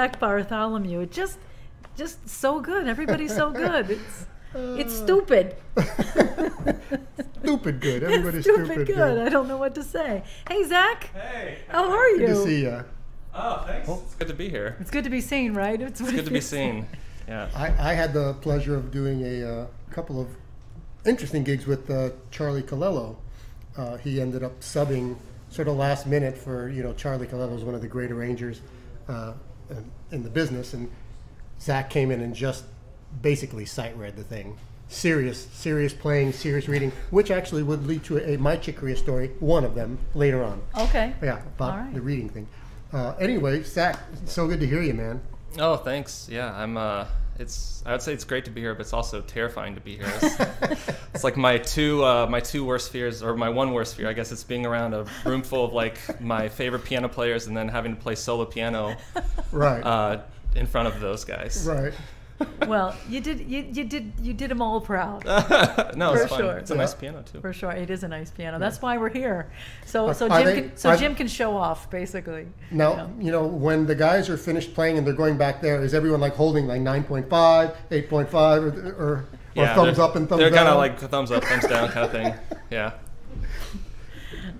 Zach Bartholomew. It just so good. Everybody's so good. It's stupid. Stupid good. Everybody's stupid good. I don't know what to say. Hey, Zach. Hey. How are you? Good to see you. Oh, thanks. It's good to be here. It's good to be seen, right? It's good to be seen. Yeah. I had the pleasure of doing a couple of interesting gigs with Charlie Colello. He ended up subbing sort of last minute for, Charlie Colello's one of the great arrangers in the business, and Zach came in and just basically sight read the thing. Serious playing, serious reading, which actually would lead to my Chick Corea story, one of them, later on. Okay. Yeah, about the reading thing. Anyway, Zach, it's so good to hear you, man. Oh, thanks. Yeah, I would say it's great to be here, but it's also terrifying to be here. It's like my two worst fears, or my one worst fear, I guess. It's being around a room full of like my favorite piano players, and then having to play solo piano, right, in front of those guys. Right. Well, you did them all proud. No, it's fun. Sure. It's a nice piano too. For sure, it is a nice piano. That's why we're here. So Jim can show off, basically. Now, when the guys are finished playing and they're going back there, is everyone like holding like 9.5, 8.5, or thumbs up and thumbs down? They're kind of like thumbs up, thumbs down kind of thing. Yeah.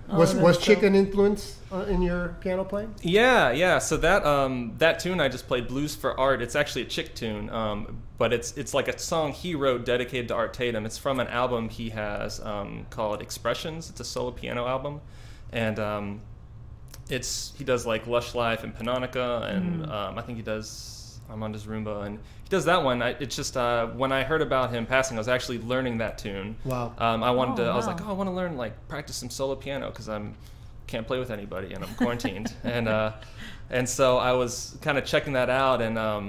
Was Chick an influence in your piano playing? Yeah. So that tune I just played, Blues for Art, it's actually a Chick tune, but it's like a song he wrote dedicated to Art Tatum. It's from an album he has called Expressions. It's a solo piano album, and he does like Lush Life and Panonica, and I think he does Armando's Roomba, and he does that one. It's just when I heard about him passing, I was actually learning that tune. Wow. I was like, I want to learn, like, practice some solo piano because can't play with anybody and I'm quarantined. and so I was kind of checking that out, and I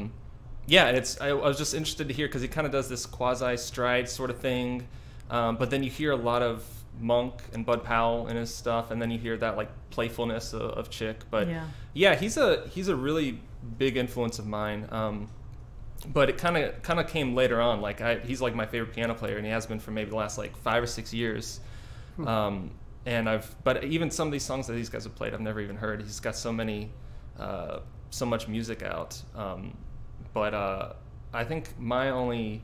was just interested to hear, because he kind of does this quasi stride sort of thing, but then you hear a lot of Monk and Bud Powell in his stuff, and then you hear that like playfulness of Chick. But he's a really big influence of mine. But it kind of came later on. Like he's like my favorite piano player, and he has been for maybe the last like 5 or 6 years. But even some of these songs that these guys have played, I've never even heard. He's got so much music out. I think my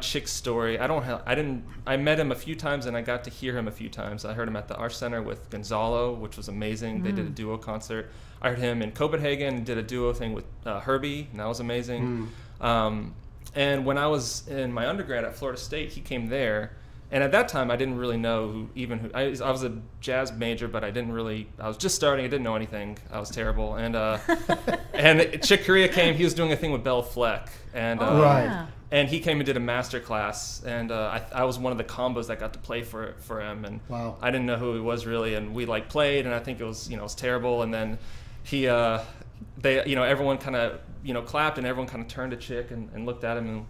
Chick story, I met him a few times and I got to hear him a few times. I heard him at the Arts Center with Gonzalo, which was amazing. They did a duo concert. I heard him in Copenhagen and did a duo thing with Herbie, and that was amazing. And when I was in my undergrad at Florida State, he came there. And at that time, I didn't really know who I was a jazz major, but I was just starting. I didn't know anything. I was terrible. And and Chick Corea came. He was doing a thing with Bell Fleck. And and he came and did a master class. And I was one of the combos that got to play for him. And I didn't know who he was really. And we like played, and I think it was terrible. And then everyone kind of clapped, and everyone kind of turned to Chick and looked at him,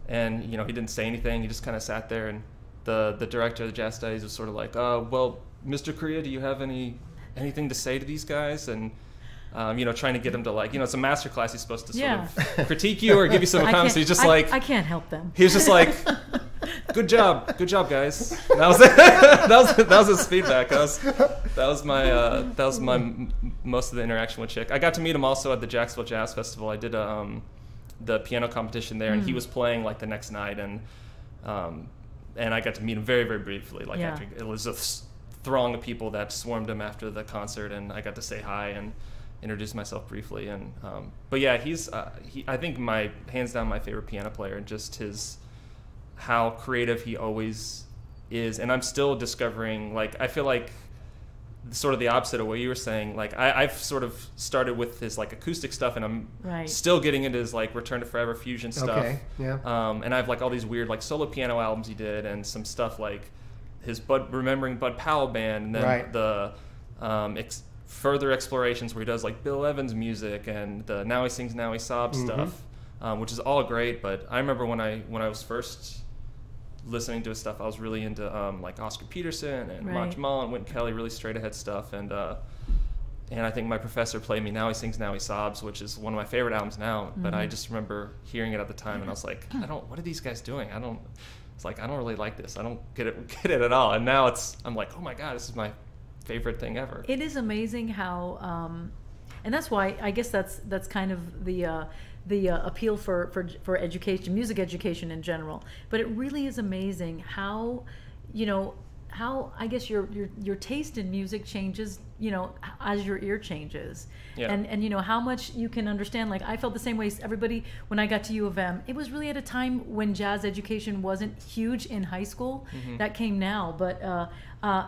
and he didn't say anything. He just kind of sat there, and the director of the jazz studies was sort of like, well, Mr. Corea, do you have anything to say to these guys? And trying to get him to, like, it's a master class. He's supposed to sort of critique you or give you some comments. He's just I can't help them. He was just like, good job, guys. And that was it. that was his feedback. That was my most of the interaction with Chick. I got to meet him also at the Jacksonville Jazz Festival. I did the piano competition there, and he was playing like the next night, and I got to meet him very, very briefly. Like after it was a throng of people that swarmed him after the concert, and I got to say hi and introduce myself briefly. And but yeah, he's I think hands down my favorite piano player, and just how creative he always is. And I'm still discovering, like, I feel like sort of the opposite of what you were saying. Like I've sort of started with his like acoustic stuff, and I'm still getting into his like Return to Forever fusion stuff. Okay. Yeah. And I have like all these weird like solo piano albums he did, and some stuff like his Remembering Bud Powell band, and then the further explorations where he does like Bill Evans music, and the Now He Sings Now He Sobs stuff, which is all great. But I remember when I was first listening to his stuff, I was really into like Oscar Pedersen and Mach Mal and Wynton Kelly, really straight ahead stuff. And I think my professor played me Now He Sings Now He Sobs, which is one of my favorite albums now. But I just remember hearing it at the time, and I was like, what are these guys doing? I don't really like this. I don't get it at all. And now I'm like, oh my God, this is my favorite thing ever. It is amazing how and that's why I guess that's kind of the appeal for education, music education in general. But it really is amazing how, how I guess your taste in music changes, as your ear changes. Yeah. And how much you can understand. Like, I felt the same way as everybody when I got to U of M. It was really at a time when jazz education wasn't huge in high school. That came now, but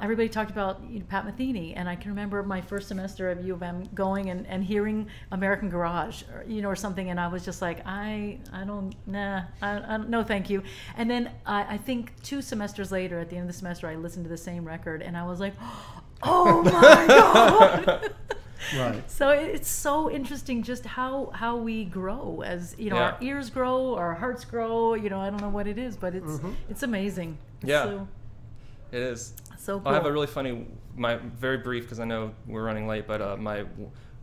everybody talked about Pat Metheny, and I can remember my first semester at U of M going and hearing American Garage, or something, and I was just like, I don't, no, thank you. And then I think 2 semesters later, at the end of the semester, I listened to the same record, and I was like, oh my God. Right. So it's so interesting just how we grow as our ears grow, our hearts grow. I don't know what it is, but it's amazing. Yeah, so, it is. So cool. I have a really funny, very brief, because I know we're running late, but my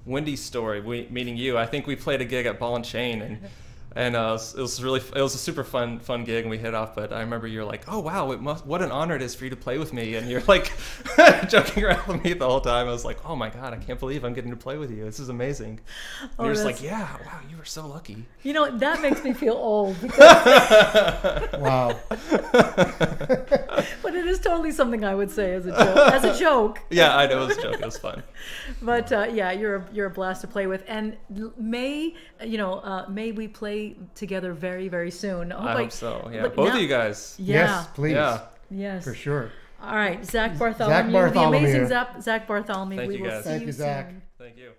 Wendy story, meeting you. I think we played a gig at Ball and Chain, and it was a super fun gig, and we hit off. But I remember you're like, oh wow, what an honor it is for you to play with me, and you're like joking around with me the whole time. I was like, oh my God, I can't believe I'm getting to play with you. This is amazing. And you're just like, yeah, wow, you were so lucky. That makes me feel old. Wow. But it is totally something I would say as a joke. As a joke. Yeah, I know, it was a joke. It was fun. But yeah, you're a blast to play with, and may we play together very, very soon. I hope so. Yeah, both of you guys. Yeah. Yes, please. Yeah. Yes. For sure. All right, Zach Bartholomew, the amazing Zach Bartholomew. Thank We you will guys. see Thank you you, Zach. soon. Thank you.